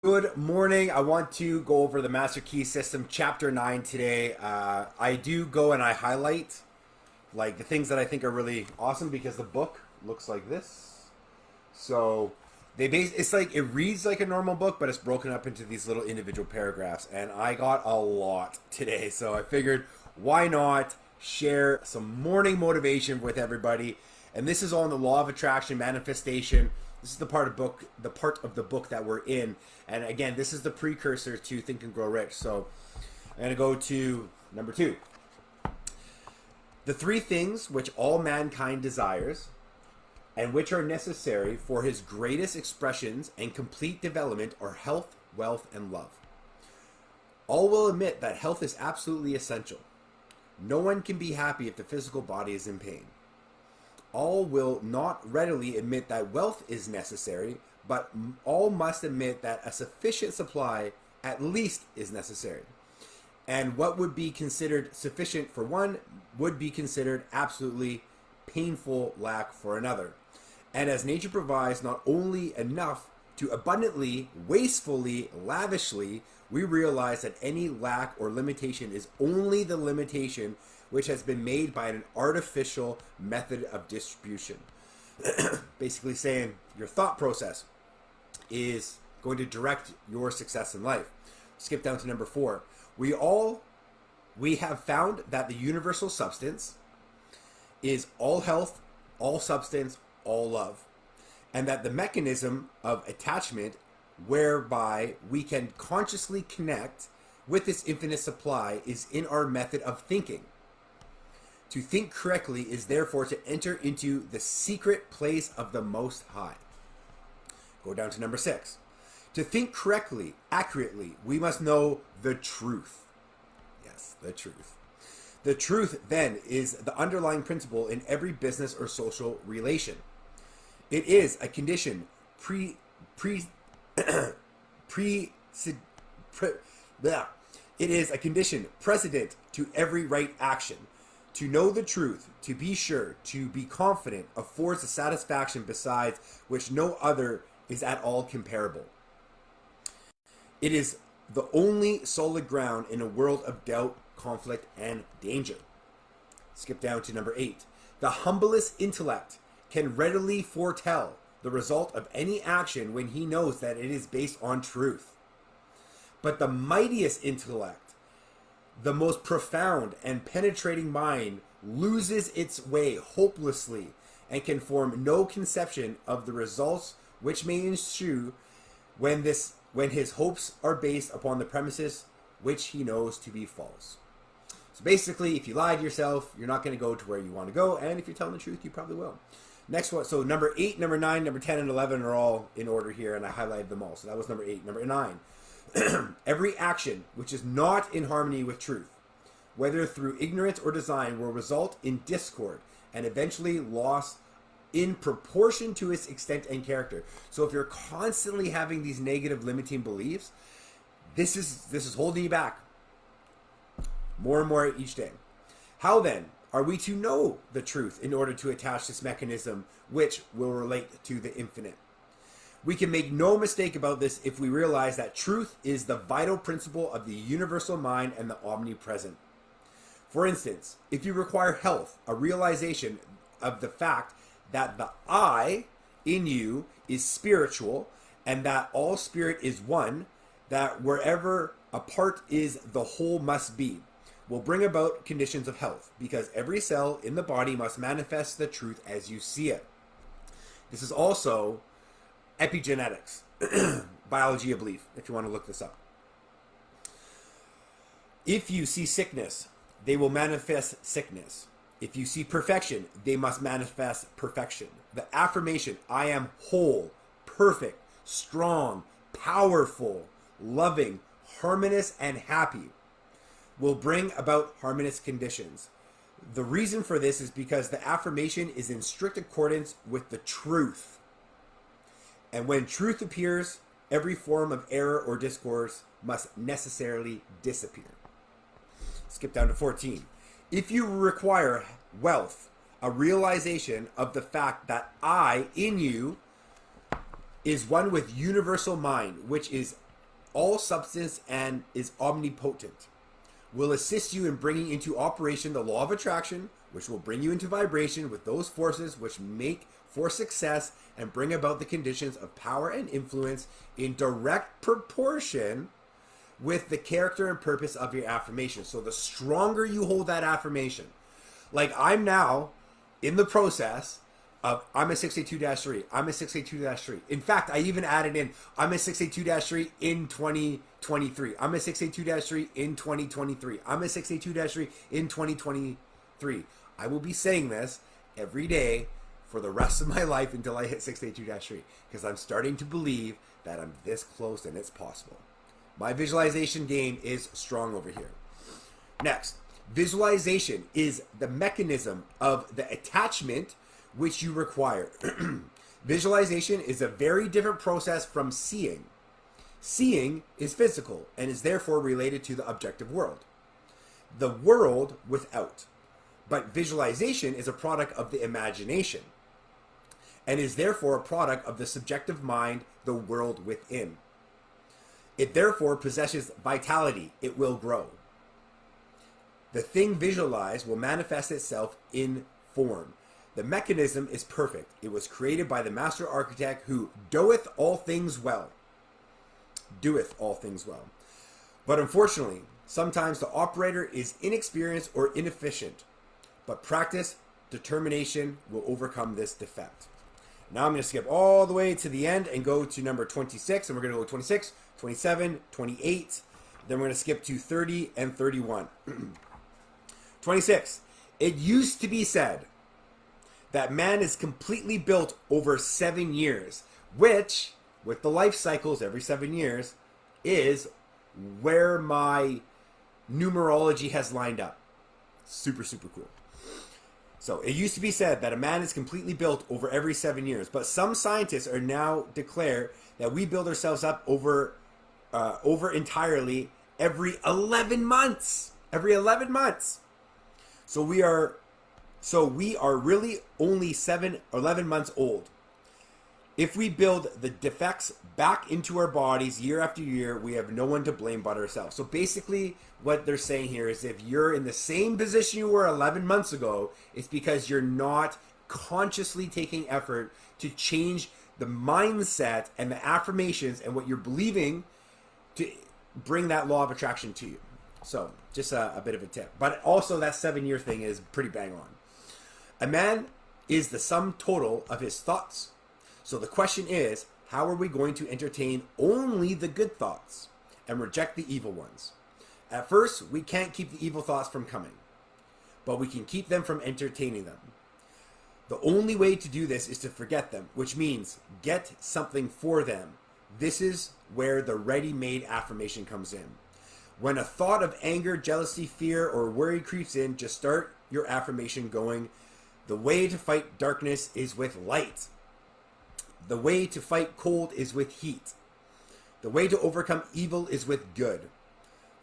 Good morning. I want to go over the Master Key System, Chapter 9 today. I do go and I highlight like the things that I think are really awesome because the book looks like this. So it's like it reads like a normal book, but it's broken up into these little individual paragraphs. And I got a lot today, so I figured why not share some morning motivation with everybody. And this is on the law of attraction, manifestation. This is the part of the book that we're in. And again, this is the precursor to Think and Grow Rich. So I'm going to go to number 2. The 3 things which all mankind desires and which are necessary for his greatest expressions and complete development are health, wealth, and love. All will admit that health is absolutely essential. No one can be happy if the physical body is in pain. All will not readily admit that wealth is necessary, but all must admit that a sufficient supply at least is necessary. And what would be considered sufficient for one would be considered absolutely painful lack for another. And as nature provides not only enough to abundantly, wastefully, lavishly, we realize that any lack or limitation is only the limitation which has been made by an artificial method of distribution. Basically saying your thought process is going to direct your success in life. Skip down to number 4. We have found that the universal substance is all health, all substance, all love. And that the mechanism of attachment whereby we can consciously connect with this infinite supply is in our method of thinking. To think correctly is therefore to enter into the secret place of the Most High. Go down to number 6. To think correctly, accurately, we must know the truth. Yes, the truth. The truth, then, is the underlying principle in every business or social relation. It is a condition it is a condition precedent to every right action. To know the truth, to be sure, to be confident, affords a satisfaction besides which no other is at all comparable. It is the only solid ground in a world of doubt, conflict, and danger. Skip down to number 8. The humblest intellect can readily foretell the result of any action when he knows that it is based on truth. But the mightiest intellect, the most profound and penetrating mind, loses its way hopelessly and can form no conception of the results which may ensue when his hopes are based upon the premises which he knows to be false. So basically, if you lie to yourself, you're not going to go to where you want to go, and if you're telling the truth, you probably will. Next one, so number 8, number 9, number 10, and 11 are all in order here, and I highlighted them all. So that was number 8. Number 9. Every action which is not in harmony with truth, whether through ignorance or design, will result in discord and eventually loss in proportion to its extent and character. So if you're constantly having these negative limiting beliefs, this is holding you back more and more each day. How then are we to know the truth in order to attach this mechanism which will relate to the infinite? We can make no mistake about this if we realize that truth is the vital principle of the universal mind and the omnipresent. For instance, if you require health, a realization of the fact that the I in you is spiritual and that all spirit is one, that wherever a part is, the whole must be, will bring about conditions of health, because every cell in the body must manifest the truth as you see it. This is also epigenetics, biology of belief, if you want to look this up. If you see sickness, they will manifest sickness. If you see perfection, they must manifest perfection. The affirmation, I am whole, perfect, strong, powerful, loving, harmonious, and happy, will bring about harmonious conditions. The reason for this is because the affirmation is in strict accordance with the truth. And when truth appears, every form of error or discourse must necessarily disappear. Skip down to 14. If you require wealth, a realization of the fact that I in you is one with universal mind, which is all substance and is omnipotent. Will assist you in bringing into operation the law of attraction, which will bring you into vibration with those forces which make for success and bring about the conditions of power and influence in direct proportion with the character and purpose of your affirmation. So the stronger you hold that affirmation, like I'm now in the process of I'm a 682-3. I'm a 682-3. In fact, I even added in I'm a 682-3 in 2023. I'm a 682-3 in 2023. I'm a 682-3 in 2023. I will be saying this every day for the rest of my life until I hit 682-3 because I'm starting to believe that I'm this close and it's possible. My visualization game is strong over here. Next, visualization is the mechanism of the attachment which you require. Visualization is a very different process from seeing. Seeing is physical and is therefore related to the objective world. The world without. But visualization is a product of the imagination and is therefore a product of the subjective mind, the world within. It therefore possesses vitality. It will grow. The thing visualized will manifest itself in form. The mechanism is perfect. It was created by the master architect who doeth all things well. Doeth all things well. But unfortunately, sometimes the operator is inexperienced or inefficient. But practice, determination will overcome this defect. Now I'm going to skip all the way to the end and go to number 26. And we're going to go 26, 27, 28. Then we're going to skip to 30 and 31. 26. It used to be said that man is completely built over 7 years, which, with the life cycles every 7 years, is where my numerology has lined up. Super, super cool. So it used to be said that a man is completely built over every 7 years, but some scientists are now declare that we build ourselves up over entirely every 11 months. Every 11 months. So we are really only 7 or 11 months old. If we build the defects back into our bodies year after year, we have no one to blame but ourselves. So basically what they're saying here is if you're in the same position you were 11 months ago, it's because you're not consciously taking effort to change the mindset and the affirmations and what you're believing to bring that law of attraction to you. So just a bit of a tip. But also that 7-year thing is pretty bang on. A man is the sum total of his thoughts. So the question is, how are we going to entertain only the good thoughts and reject the evil ones? At first, we can't keep the evil thoughts from coming, but we can keep them from entertaining them. The only way to do this is to forget them, which means get something for them. This is where the ready-made affirmation comes in. When a thought of anger, jealousy, fear, or worry creeps in, just start your affirmation going, the way to fight darkness is with light. The way to fight cold is with heat. The way to overcome evil is with good.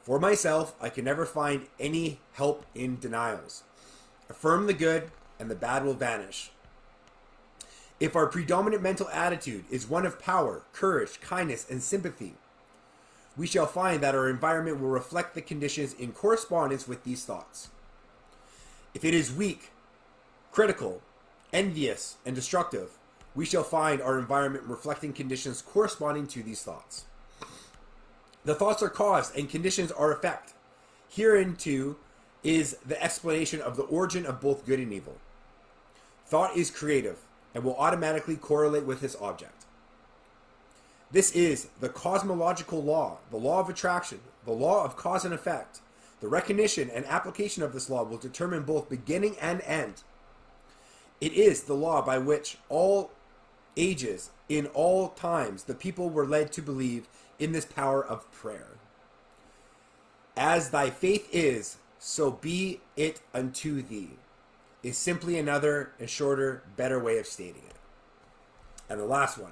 For myself, I can never find any help in denials. Affirm the good, and the bad will vanish. If our predominant mental attitude is one of power, courage, kindness, and sympathy, we shall find that our environment will reflect the conditions in correspondence with these thoughts. If it is weak, critical, envious, and destructive, we shall find our environment reflecting conditions corresponding to these thoughts. The thoughts are cause and conditions are effect. Hereinto is the explanation of the origin of both good and evil. Thought is creative and will automatically correlate with its object. This is the cosmological law, the law of attraction, the law of cause and effect. The recognition and application of this law will determine both beginning and end. It is the law by which all ages, in all times, the people were led to believe in this power of prayer. As thy faith is, so be it unto thee, is simply another and shorter, better way of stating it. And the last one.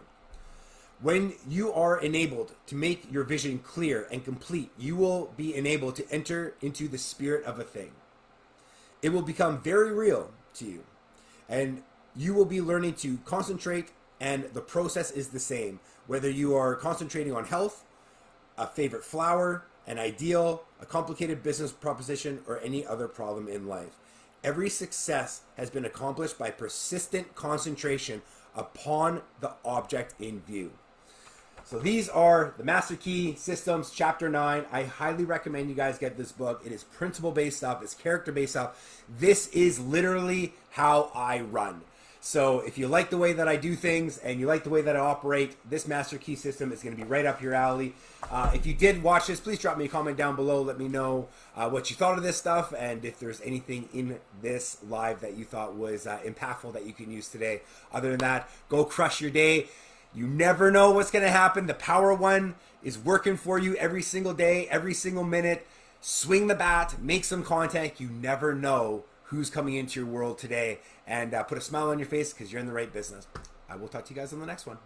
When you are enabled to make your vision clear and complete, you will be enabled to enter into the spirit of a thing. It will become very real to you, and you will be learning to concentrate, and the process is the same. Whether you are concentrating on health, a favorite flower, an ideal, a complicated business proposition, or any other problem in life. Every success has been accomplished by persistent concentration upon the object in view. So these are the Master Key Systems, Chapter 9. I highly recommend you guys get this book. It is principle-based stuff. It's character-based stuff. This is literally how I run. So if you like the way that I do things and you like the way that I operate, this Master Key System is going to be right up your alley. If you did watch this, please drop me a comment down below. Let me know what you thought of this stuff and if there's anything in this live that you thought was impactful that you can use today. Other than that, go crush your day. You never know what's going to happen. The Power One is working for you every single day, every single minute. Swing the bat, make some content. You never know who's coming into your world today, and put a smile on your face because you're in the right business. I will talk to you guys on the next one.